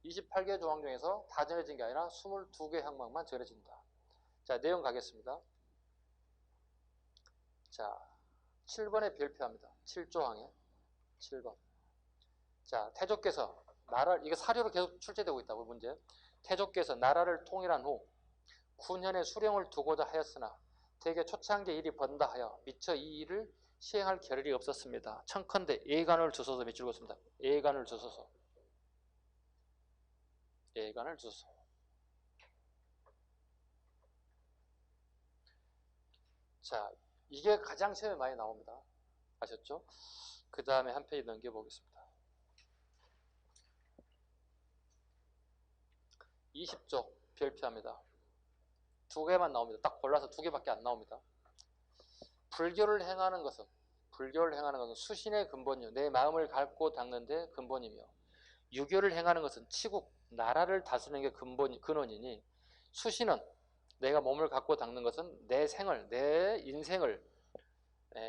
28개 조항 중에서 다 전해진 게 아니라 22개 항목만 전해진다. 자, 내용 가겠습니다. 자, 7번에 별표합니다. 7조항에 7번. 자, 태조께서 이게 사료로 계속 출제되고 있다고 문제. 태조께서 나라를 통일한 후 군현의 수령을 두고자 하였으나 대개 초창기에 일이 번다 하여 미처 이 일을 시행할 겨를이 없었습니다. 청컨대 예간을 주소서 밑줄 긋습니다. 예간을 주소서. 예간을 주소서. 자, 이게 가장 시험에 많이 나옵니다. 아셨죠? 그 다음에 한 페이지 넘겨보겠습니다. 20조 별표합니다. 2개만 나옵니다. 딱 골라서 2개밖에 안 나옵니다. 불교를 행하는 것은 수신의 근본이요. 내 마음을 갖고 닦는 데 근본이며, 유교를 행하는 것은 치국, 나라를 다스리는 게 근원이니, 수신은 내가 몸을 갖고 닦는 것은 내 생을, 내 인생을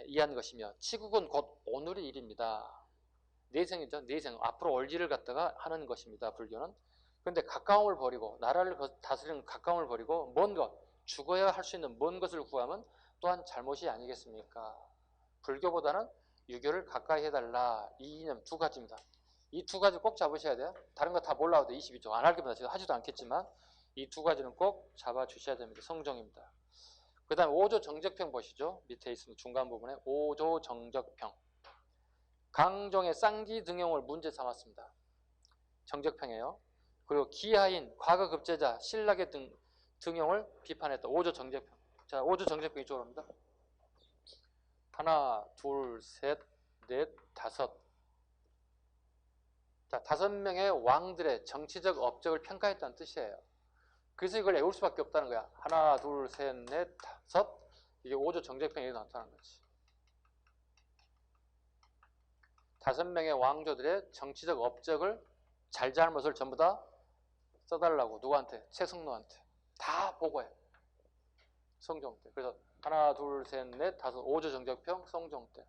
이해하는 것이며, 치국은 곧 오늘의 일입니다. 내생이죠. 내생, 앞으로 올 일을 갖다가 하는 것입니다. 불교는. 그런데 가까움을 버리고, 나라를 다스리는 가까움을 버리고, 먼 것, 죽어야 할 수 있는 먼 것을 구하면 또한 잘못이 아니겠습니까? 불교보다는 유교를 가까이 해달라. 이 이념 2가지입니다. 이 2가지 꼭 잡으셔야 돼요. 다른 거 다 몰라도 돼. 22조. 안 할 겁니다. 제가 하지도 않겠지만 이 2가지는 꼭 잡아주셔야 됩니다. 성종입니다. 그 다음에 5조 정적평 보시죠. 밑에 있습니다. 중간 부분에 5조 정적평. 강종의 쌍기 등용을 문제 삼았습니다. 정적평이에요. 그리고 기하인 과거급제자 신라의 등용을 비판했다. 5조 정적평. 자, 5조 정적평 이쪽으로 합니다. 하나, 둘, 셋, 넷, 다섯. 자, 5명의 왕들의 정치적 업적을 평가했다는 뜻이에요. 그래서 이걸 외울 수밖에 없다는 거야. 하나, 둘, 셋, 넷, 다섯. 이게 5조 정적평이 나타나는 거지. 5명의 왕조들의 정치적 업적을 잘잘못을 전부 다 써달라고. 누구한테? 최승로한테. 다 보고해. 성종 때. 그래서 하나, 둘, 셋, 넷, 다섯, 오조 정적평 성종 때.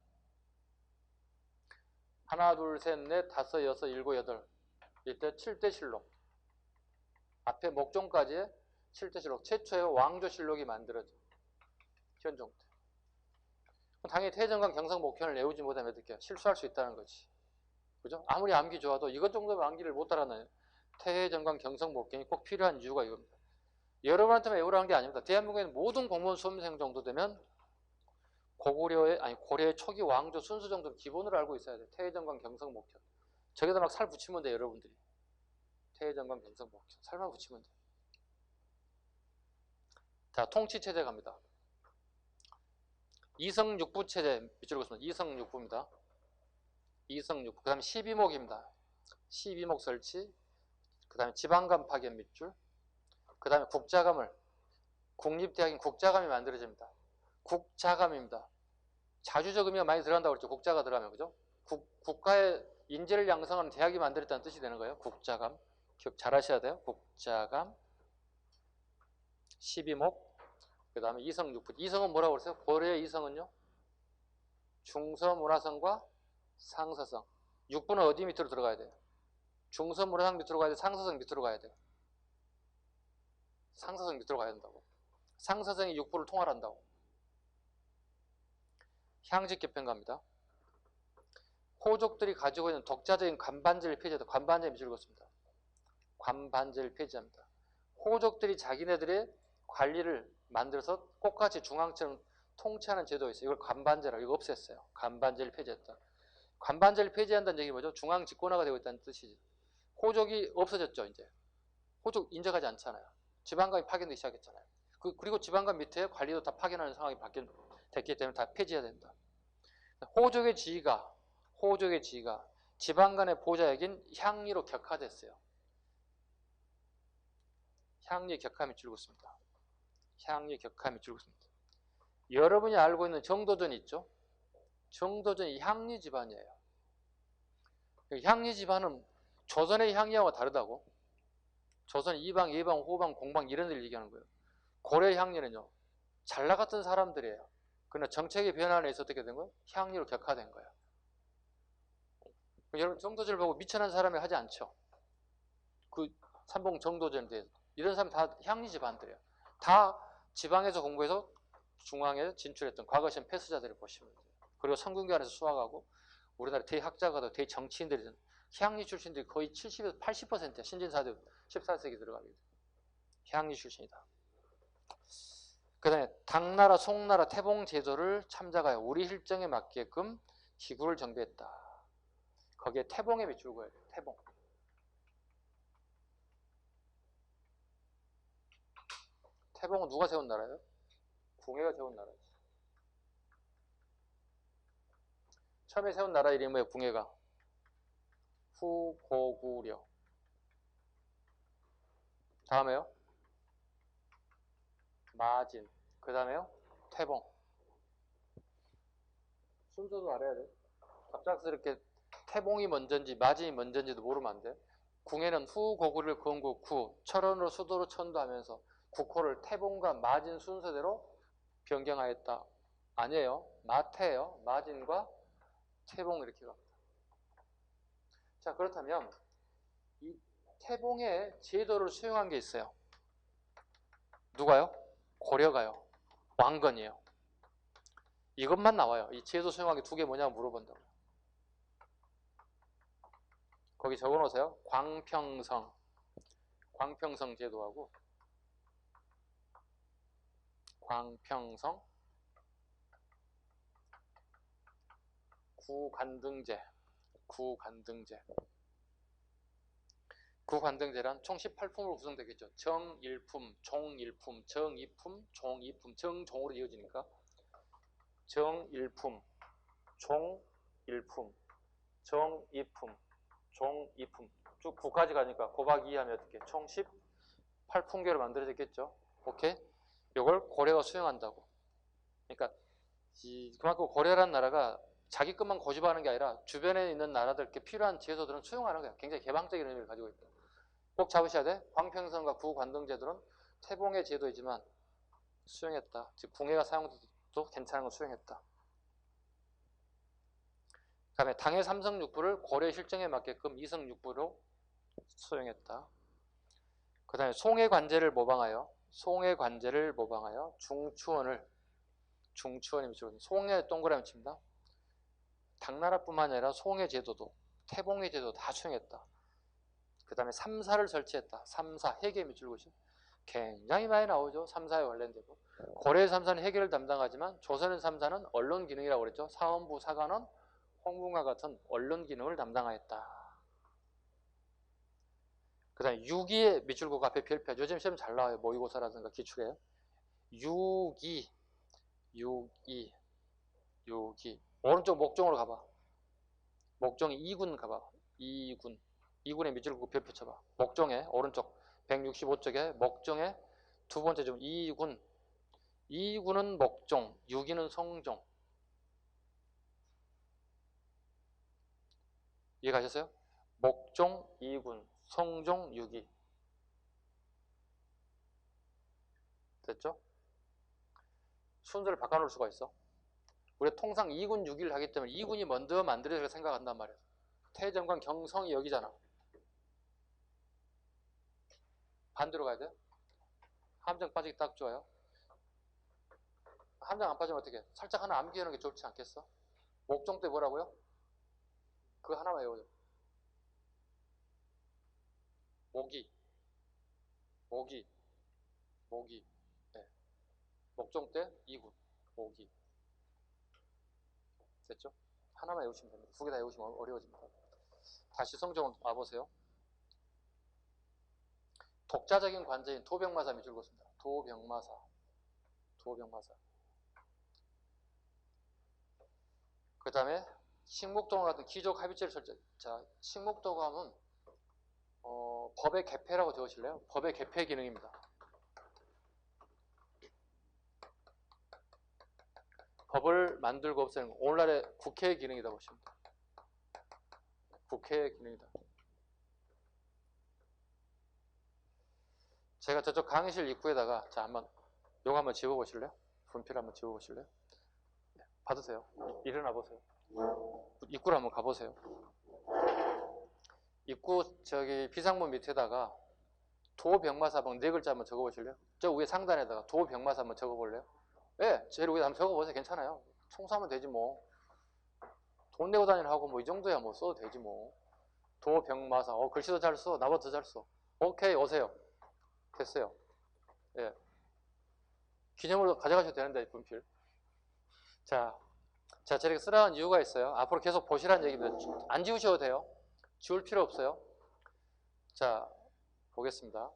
하나, 둘, 셋, 넷, 다섯, 여섯, 일곱, 여덟. 이때 7대 실록. 앞에 목종까지 7대 실록. 최초의 왕조실록이 만들어져. 현종 때. 당연히 태정관 경성 목현을 외우지 못하면 어떻게 실수할 수 있다는 거지. 그죠? 아무리 암기 좋아도 이것 정도면 암기를 못 알아내요. 태정관 경성 목현이 꼭 필요한 이유가 이겁니다. 여러분한테만 외우라는 게 아닙니다. 대한민국의 모든 공무원 수험생 정도 되면 고려의 초기 왕조 순수 정도는 기본으로 알고 있어야 돼. 태정관 경성 목현. 저기다 막 살 붙이면 돼, 여러분들이. 태정관 경성 목현. 살만 붙이면 돼. 자, 통치체제 갑니다. 이성육부 체제 밑줄 그었습니다. 이성육부입니다. 이성육부. 그 다음에 12목입니다. 12목 설치. 그 다음에 지방감 파견 밑줄. 그 다음에 국자감을. 국립대학인 국자감이 만들어집니다. 국자감입니다. 자주적 의미가 많이 들어간다고 그랬죠. 국자가 들어가면. 그죠? 국가의 인재를 양성하는 대학이 만들었다는 뜻이 되는 거예요. 국자감. 기억 잘 하셔야 돼요. 국자감. 12목. 그 다음에 이성육부. 이성은 뭐라고 그랬어요? 고려의 이성은요? 중서문화성과 상서성. 육부는 어디 밑으로 들어가야 돼요? 중서문화성 밑으로 가야 돼? 상서성 밑으로 가야 돼요? 상서성 밑으로 가야 된다고. 상서성이 육부를 통할한다고. 향직개편 갑니다. 호족들이 가지고 있는 독자적인 관반제를 폐지하다. 관반제 밑줄 그었습니다. 관반제를 폐지합니다. 호족들이 자기네들의 관리를 만들어서 똑같이 중앙처럼 통치하는 제도가 있어요. 이걸 관반제라고. 이거 없앴어요. 관반제를 폐지했다. 관반제를 폐지한다는 얘기 뭐죠? 중앙 집권화가 되고 있다는 뜻이지. 호족이 없어졌죠. 이제 호족 인정하지 않잖아요. 지방감이 파견되기 시작했잖아요. 그리고 지방감 밑에 관리도 다 파견하는 상황이 됐기 때문에 다 폐지해야 된다. 호족의 지위가 지방간의 보좌역인 향리로 격화됐어요. 향리 격함이 줄고 있습니다. 향리 격함이 줄고 있습니다. 여러분이 알고 있는 정도전이 있죠? 정도전이 향리 집안이에요. 향리 집안은 조선의 향리하고 다르다고. 조선 이방, 예방, 호방, 공방 이런 데를 얘기하는 거예요. 고려 향리는요. 잘 나갔던 사람들이에요. 그러나 정책의 변화에 있어서 어떻게 된 거예요? 향리로 격화된 거예요. 여러분 정도전을 보고 미천한 사람이 하지 않죠. 그 삼봉 정도전에 대해서. 이런 사람 다 향리 집안들이에요. 다 지방에서 공부해서 중앙에 진출했던 과거 시험 패스자들을 보시면 돼요. 그리고 성균관에서 수학하고 우리나라 대학자가도 대정치인들이 향리 출신들이 거의 70에서 80%야. 신진사대 14세기 들어가게 돼요. 향리 출신이다. 그 다음에 당나라, 송나라, 태봉 제도를 참작하여 우리 힐정에 맞게끔 기구를 정비했다. 거기에 태봉에 밑줄 그어야 돼요. 태봉. 태봉은 누가 세운 나라예요? 궁예가 세운 나라지. 처음에 세운 나라 이름이 뭐예요? 궁예가. 후고구려. 다음에요? 마진. 그 다음에요? 태봉. 순서도 알아야 돼. 갑작스럽게 태봉이 먼저인지 마진이 먼저인지도 모르면 안 돼. 궁예는 후고구려를 건국 후 철원으로 수도로 천도하면서 국호를 태봉과 마진 순서대로 변경하였다. 아니에요. 마태예요. 마진과 태봉 이렇게 갑니다. 자, 그렇다면 이 태봉의 제도를 수용한 게 있어요. 누가요? 고려가요. 왕건이에요. 이것만 나와요. 이 제도 수용한 게 두 개 뭐냐고 물어본다고. 거기 적어놓으세요. 광평성. 광평성 제도하고 광평성 구간등제. 구간등제란 총 18품으로 구성되겠죠. 정일품, 종일품, 정이품, 종이품, 정종으로 이어지니까 정일품, 종일품, 정이품, 종이품 쭉 9까지 가니까 곱하기 2 하면 어떻게? 총 18품계로 만들어졌겠죠. 오케이? 이걸 고려가 수용한다고. 그러니까 그만큼 고려라는 나라가 자기 것만 고집하는 게 아니라 주변에 있는 나라들께 필요한 제도들은 수용하는 거야. 굉장히 개방적인 의미를 가지고 있다. 꼭 잡으셔야 돼. 광평성과 구관동제도는 태봉의 제도이지만 수용했다. 즉 궁예가 사용돼도 괜찮은 건 수용했다. 그 다음에 당의 삼성육부를 고려 실정에 맞게끔 이성육부로 수용했다. 그 다음에 송해 관제를 모방하여 중추원이 미치거든요. 송해 동그라미 칩니다. 당나라뿐만 아니라 송해 제도도 태봉의 제도도 다 수용했다. 그 다음에 3사를 설치했다. 3사 해계 밑줄것이 굉장히 많이 나오죠. 3사에 관련되고 고려의 3사는 해계를 담당하지만 조선의 3사는 언론 기능이라고 그랬죠. 사원부 사관원 홍문과 같은 언론 기능을 담당하였다. 그 다음에 6기의 밑줄곡 앞에 별표 요즘 시험 잘 나와요. 모의고사라든가 기출에 6기 오른쪽 목종으로 가봐. 목종이 2군 가봐. 2군의 밑줄곡 별표 쳐봐. 목종에 오른쪽 165쪽에 목종에 두 번째 좀 2군은 목종 6기는 성종. 이해가셨어요? 목종 2군 성종 6기 됐죠? 순서를 바꿔놓을 수가 있어. 우리가 통상 2군 6기를 하기 때문에 2군이 먼저 만들어질 생각한단 말이야. 태정관 경성이 여기잖아. 반대로 가야 돼. 함정 빠지기 딱 좋아요. 함정 안 빠지면 어떻게 해? 살짝 하나 암기하는 게 좋지 않겠어? 목종 때 뭐라고요? 그거 하나만 외워줘. 모기. 네. 목종 때 2군. 모기. 됐죠? 하나만 외우시면 됩니다. 두 개 다 외우시면 어려워집니다. 다시 성종 와보세요. 독자적인 관제인 도병마사 밑줄 긋습니다. 도병마사. 그 다음에 식목도감 같은 기족 합의체를 설정. 자, 식목도감은 법의 개폐라고 적으실래요? 법의 개폐 기능입니다. 법을 만들고 없애는 거. 오늘날의 국회의 기능이다 보시면 됩니다. 국회의 기능이다. 제가 저쪽 강의실 입구에다가 자 요거 한번 집어보실래요? 분필 한번 집어보실래요? 네, 받으세요. 일어나 보세요. 입구를 한번 가보세요. 입구 저기 비상문 밑에다가 도병마사봉 4글자 한번 적어보실래요? 저 위에 상단에다가 도병마사 한번 적어볼래요? 네, 제일 위에 한번 적어보세요. 괜찮아요. 청소하면 되지 뭐. 돈 내고 다니라고 뭐 이 정도야 뭐 써도 되지 뭐. 도병마사. 글씨도 잘 써. 나보다 더 잘 써. 오케이, 오세요. 됐어요. 예. 기념으로 가져가셔도 되는데, 분필. 자, 저렇게 쓰라는 이유가 있어요. 앞으로 계속 보시라는 얘기입니다. 안 지우셔도 돼요. 지울 필요 없어요. 자, 보겠습니다.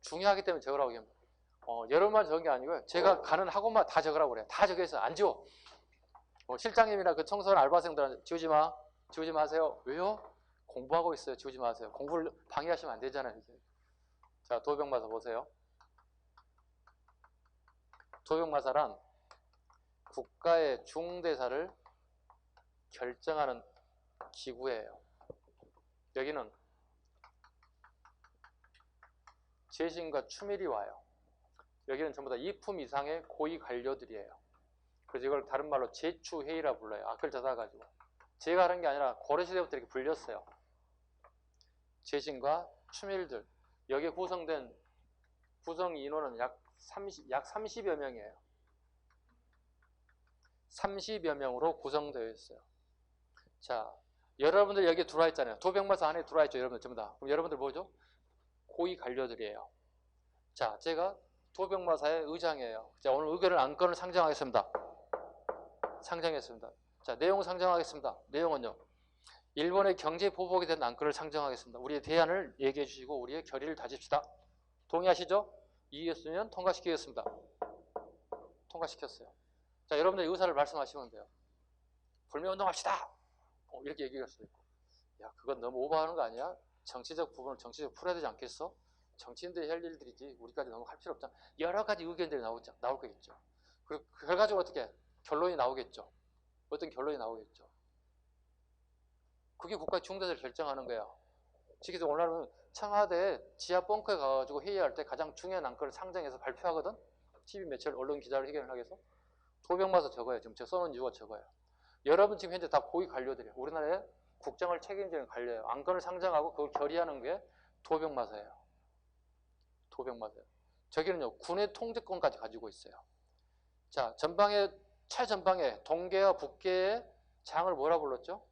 중요하기 때문에 적으라고 합니다. 여러분만 적은 게 아니고요. 제가 가는 학원만 다 적으라고 그래요. 다 적여서 안 지워. 실장님이나 그 청소하는 알바생들한테 지우지 마세요. 왜요? 공부하고 있어요. 지우지 마세요. 공부를 방해하시면 안 되잖아요. 이제. 자, 도병마사 보세요. 도병마사란 국가의 중대사를 결정하는 기구예요. 여기는 재신과 추밀이 와요. 여기는 전부 다 2품 이상의 고위 관료들이에요. 그래서 이걸 다른 말로 제추회의라 불러요. 글자 써가지고. 제가 하는 게 아니라 고려시대부터 이렇게 불렸어요. 재신과 추밀들. 여기에 구성된 구성 인원은 약 30여 명이에요. 30여 명으로 구성되어 있어요. 자, 여러분들 여기 들어와 있잖아요. 도병마사 안에 들어와 있죠. 여러분들 전부 다. 그럼 여러분들 뭐죠? 고위 관료들이에요. 자, 제가 도병마사의 의장이에요. 자, 오늘 의견을 안건을 상정하겠습니다. 자, 내용 상정하겠습니다. 내용은요. 일본의 경제 보복에 대한 안건을 상정하겠습니다. 우리의 대안을 얘기해 주시고 우리의 결의를 다집시다. 동의하시죠? 이의였으면 통과시키겠습니다. 통과시켰어요. 자, 여러분들 의사를 말씀하시면 돼요. 불매운동합시다. 이렇게 얘기할 수도 있고. 야, 그건 너무 오버하는 거 아니야? 정치적 부분을 정치적 풀어야 되지 않겠어? 정치인들이 할 일들이지 우리까지 너무 할 필요 없잖아. 여러 가지 의견들이 나올 거겠죠. 그리고 결과적으로 어떻게 결론이 나오겠죠. 어떤 결론이 나오겠죠. 그게 국가의 중대사를 결정하는 거야. 지금 오늘은 청와대 지하 벙커에 가가지고 회의할 때 가장 중요한 안건을 상정해서 발표하거든. TV 매체를 언론 기자를 해결하기 위해서. 도병마사 적어요. 지금 제가 써놓은 이유가 적어요. 여러분 지금 현재 다 고위 관료들이에요. 우리나라의 국정을 책임지는 관료예요. 안건을 상정하고 그걸 결의하는 게 도병마사예요. 도병마사예요. 저기는요, 군의 통제권까지 가지고 있어요. 자, 최전방에 동계와 북계의 장을 뭐라 불렀죠?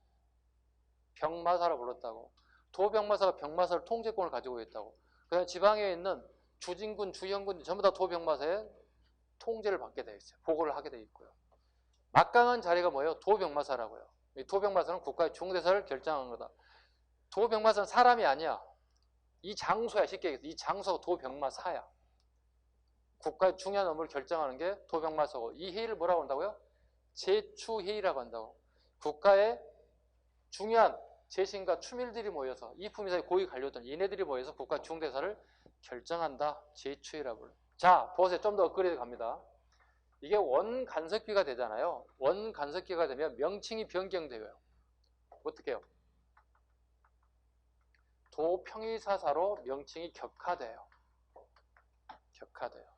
병마사라 불렀다고. 도병마사가 병마사를 통제권을 가지고 있다고. 그다음에 지방에 있는 주진군, 주현군 전부 다 도병마사의 통제를 받게 되어 있어요. 보고를 하게 되어 있고요. 막강한 자리가 뭐예요? 도병마사라고요. 이 도병마사는 국가의 중대사를 결정한 거다. 도병마사는 사람이 아니야. 이 장소야. 쉽게 얘기해서 이 장소가 도병마사야. 국가의 중요한 업무를 결정하는 게 도병마사고, 이 회의를 뭐라고 한다고요? 제추회의라고 한다고. 국가의 중요한 재신과 추밀들이 모여서, 이품이사의 고위 관료들, 얘네들이 모여서 국가 중대사를 결정한다. 제추회의라고 불러요. 자, 보세요. 좀 더 업그레이드 갑니다. 이게 원간섭기가 되잖아요. 원간섭기가 되면 명칭이 변경돼요. 어떻게 해요? 도평의사사로 명칭이 격화돼요. 격화돼요.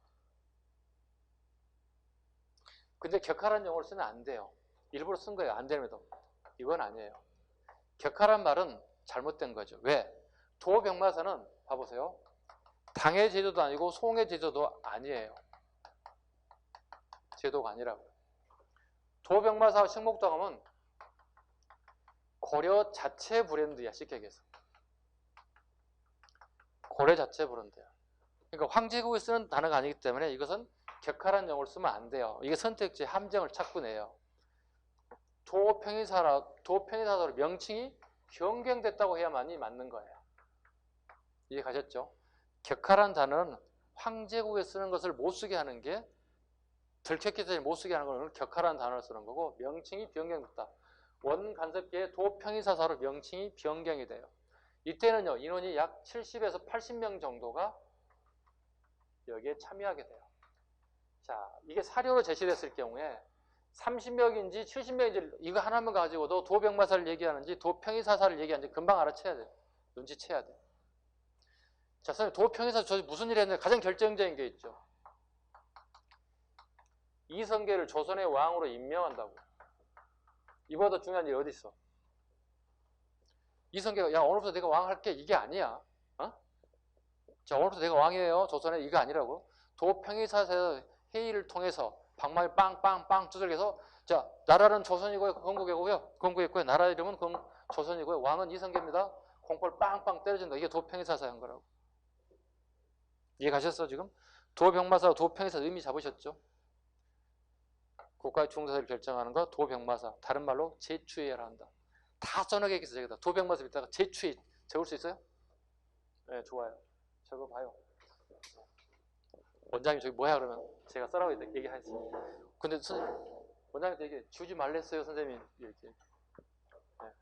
근데 격화라는 용어를 쓰면 안 돼요. 일부러 쓴 거예요. 안 되면도. 이건 아니에요. 격화란 말은 잘못된 거죠. 왜? 도병마사는 봐보세요. 당의 제도도 아니고 송의 제도도 아니에요. 제도가 아니라고요. 도병마사와 식목당하면 고려 자체 브랜드야. 쉽게 얘기해서. 고려 자체 브랜드야. 그러니까 황제국이 쓰는 단어가 아니기 때문에 이것은 격화라는 용어를 쓰면 안 돼요. 이게 선택지의 함정을 찾고 내요. 도평의사사로 명칭이 변경됐다고 해야만이 맞는 거예요. 이해 가셨죠? 격화라는 단어는 황제국에 쓰는 것을 못 쓰게 하는 게, 들켰기 때문에 못 쓰게 하는 걸 격화라는 단어를 쓰는 거고, 명칭이 변경됐다. 원간섭기의 도평의사사로 명칭이 변경이 돼요. 이때는요, 인원이 약 70에서 80명 정도가 여기에 참여하게 돼요. 자, 이게 사료로 제시됐을 경우에 30명인지 70명인지 이거 하나만 가지고도 도병마사를 얘기하는지 도평의사사를 얘기하는지 금방 알아채야 돼요. 눈치채야 돼요. 자, 선생님, 도평의사사 저 무슨 일 했는데 가장 결정적인 게 있죠. 이성계를 조선의 왕으로 임명한다고. 이보다 중요한 일이 어디 있어? 이성계가 야, 오늘부터 내가 왕 할게. 이게 아니야. 어? 자, 오늘부터 내가 왕이에요. 조선에. 이거 아니라고. 도평의사사 회의를 통해서 방망이 빵빵빵 두들겨서, 자, 나라는 조선이고요. 건국이고요. 나라 이름은 조선이고요. 왕은 이성계입니다. 공포를 빵빵 때려준다. 이게 도평의사사 한 거라고. 이해 가셨어 지금? 도병마사, 도평의사 의미 잡으셨죠? 국가의 중대사를 결정하는 거 도병마사. 다른 말로 제추회의라 한다. 다 써놓게 있어. 저기다 도병마사 밑에다가 제추회의 적을 수 있어요? 네, 좋아요. 적어봐요. 원장님 저기 뭐야 그러면 제가 써라고 얘기하겠습니다. 근데 원장님한테 얘기해. 주지 말랬어요 선생님. 이렇게. 네.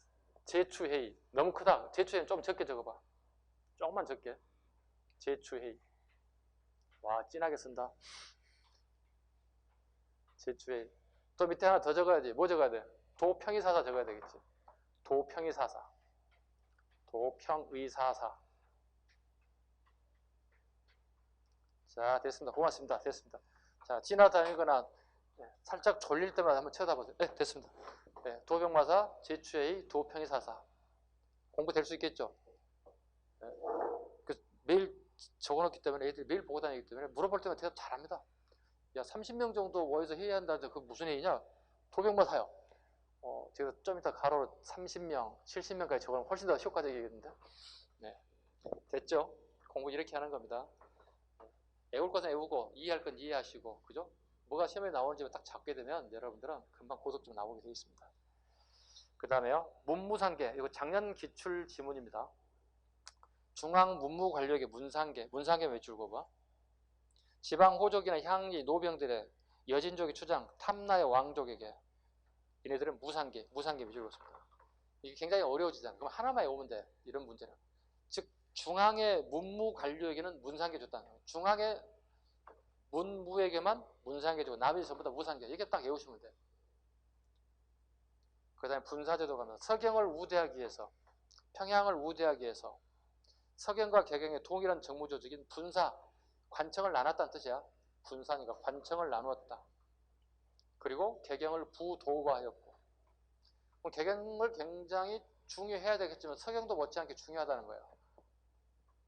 제추회의 너무 크다. 제추회의는 좀 적게 적어봐. 조금만 적게. 제추회의. 와, 진하게 쓴다. 제추회의. 또 밑에 하나 더 적어야지. 뭐 적어야 돼? 도평의사사 적어야 되겠지. 도평의사사. 도평의사사. 자, 됐습니다. 고맙습니다. 됐습니다. 자, 지나다니거나 살짝 졸릴 때마다 한번 쳐다보세요. 네, 됐습니다. 네, 도병마사, 제추회의, 도평의사사. 공부될 수 있겠죠? 네. 매일 적어놓기 때문에 애들이 매일 보고 다니기 때문에 물어볼 때만 대답 잘합니다. 야, 30명 정도 모여서 회의한다는데 그 무슨 회의냐? 도병마사요. 제가 좀 이따 가로로 30명, 70명까지 적으면 훨씬 더 효과적이겠는데? 네. 됐죠? 공부 이렇게 하는 겁니다. 애울 것은 애우고 이해할 건 이해하시고, 그죠? 뭐가 시험에 나오는지 딱 잡게 되면 여러분들은 금방 고속점 나오게 되어 있습니다. 그 다음에요, 문무상계. 이거 작년 기출 지문입니다. 중앙 문무관력의 문상계 외줄 거봐. 지방 호족이나 향리, 노병들의 여진족의 추장, 탐나의 왕족에게 얘네들은 무상계 위주로 씁니다. 이게 굉장히 어려워지잖아. 그럼 하나만 외우면 돼. 이런 문제는. 즉 중앙의 문무관료에게는 문상계 줬다. 중앙의 문무에게만 문상계 주고 나머지 전부 다 무상계. 이게 딱 외우시면 돼. 그 다음에 분사제도가 갑니다. 서경을 우대하기 위해서, 평양을 우대하기 위해서 서경과 개경의 동일한 정무조직인 분사, 관청을 나눴다는 뜻이야. 분사니까 관청을 나누었다. 그리고 개경을 부도가하였고, 개경을 굉장히 중요해야 되겠지만 서경도 못지않게 중요하다는 거예요.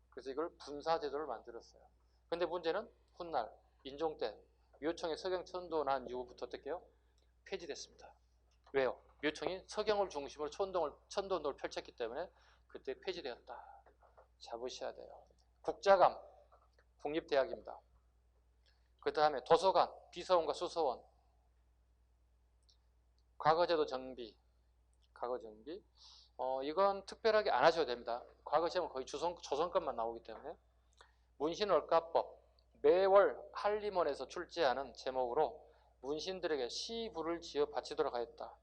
그래서 이걸 분사제도를 만들었어요. 근데 문제는 훗날 인종 때 묘청이 서경 천도 난 이후부터 어떻게요? 폐지됐습니다. 왜요? 묘청이 서경을 중심으로 천도운동을 펼쳤기 때문에 그때 폐지되었다. 잡으셔야 돼요. 국자감, 국립대학입니다. 그 다음에 도서관, 비서원과 수서원, 과거제도 정비, 과거정비. 이건 특별하게 안 하셔도 됩니다. 과거 시험은 거의 조선것만 나오기 때문에. 문신월가법, 매월 한림원에서 출제하는 제목으로 문신들에게 시부를 지어 바치도록 하였다.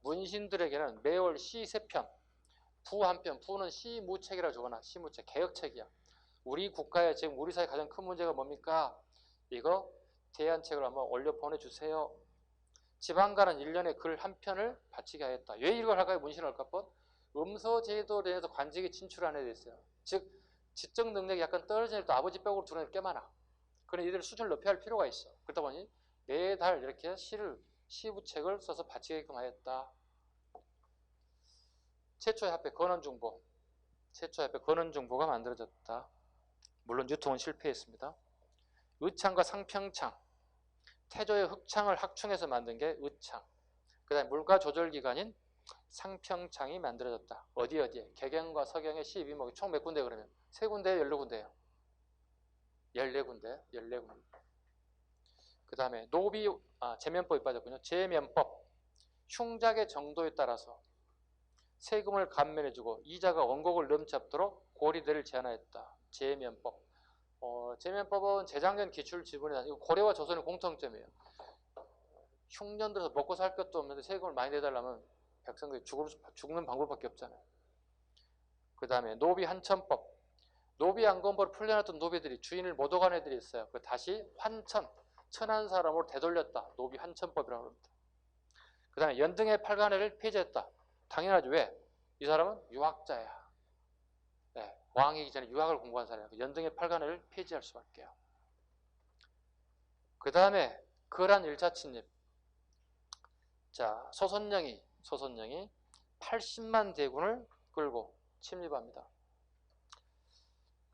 문신들에게는 매월 시 3편, 부 1편, 부는 시무책이라고 적어놔. 시무책, 개혁책이야. 우리 국가에 지금 우리 사회 가장 큰 문제가 뭡니까? 이거 대안책을 한번 올려 보내주세요. 지방간은 1년에 글 1편을 바치게 하였다. 왜 이걸 할까요? 문신월가법? 음서제도에 대해서 관직이 진출하는 데 있어요. 즉 지적 능력이 약간 떨어진 애도 아버지 벽으로 두는 애들 꽤 많아. 그러니 이들 수준을 높여야 할 필요가 있어. 그러다 보니 매달 이렇게 시부책을 써서 바치게끔 하였다. 최초의 합회 건원중보, 최초의 합회 건원중보가 만들어졌다. 물론 유통은 실패했습니다. 의창과 상평창, 태조의 흑창을 학충해서 만든 게 의창. 그 다음에 물가조절기관인 상평창이 만들어졌다. 어디에? 개경과 서경의 시비목이 총 몇 군데 그러면? 3군데에 14군데예요. 14군데, 14군데. 그 다음에 제면법이 빠졌군요. 제면법. 흉작의 정도에 따라서 세금을 감면해주고 이자가 원곡을 넘잡도록 고리대를 제한하였다. 제면법. 제면법은 재작년 기출 지분이다. 이거 고려와 조선의 공통점이에요. 흉년 들어서 먹고 살 것도 없는데 세금을 많이 내달라면 백성들이 죽는 방법밖에 없잖아요. 그 다음에 노비 한천법. 노비 안건벌을 풀려놨던 노비들이 주인을 못 오간 애들이 있어요. 그 다시 천한 사람으로 되돌렸다. 노비 한천법이라고 합니다. 그 다음에 연등의 팔간회를 폐지했다. 당연하죠. 왜? 이 사람은 유학자야. 네, 왕이기 전에 유학을 공부한 사람이야. 연등의 팔간회를 폐지할 수밖에요. 그 다음에 거란 1차 침입. 자, 소선영이 80만 대군을 끌고 침입합니다.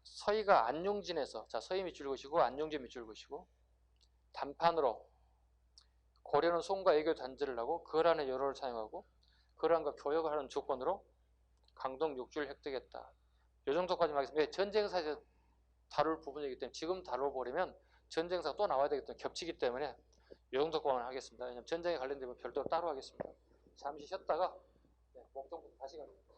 서희가 안용진에서, 자, 서희 밑줄 그시고 안용진 밑줄 그시고 단판으로 고려는 송과 애교 단절을 하고 거란의 여론을 사용하고 거란과 교역을 하는 조건으로 강동 6주를 획득했다. 이 정도까지만 하겠습니다. 전쟁사에서 다룰 부분이기 때문에 지금 다뤄버리면 전쟁사가 또 나와야 되기 때문에 겹치기 때문에 이 정도까지만 하겠습니다. 왜냐하면 전쟁에 관련되면 별도로 따로 하겠습니다. 잠시 쉬었다가 목적부터 다시 가겠습니다.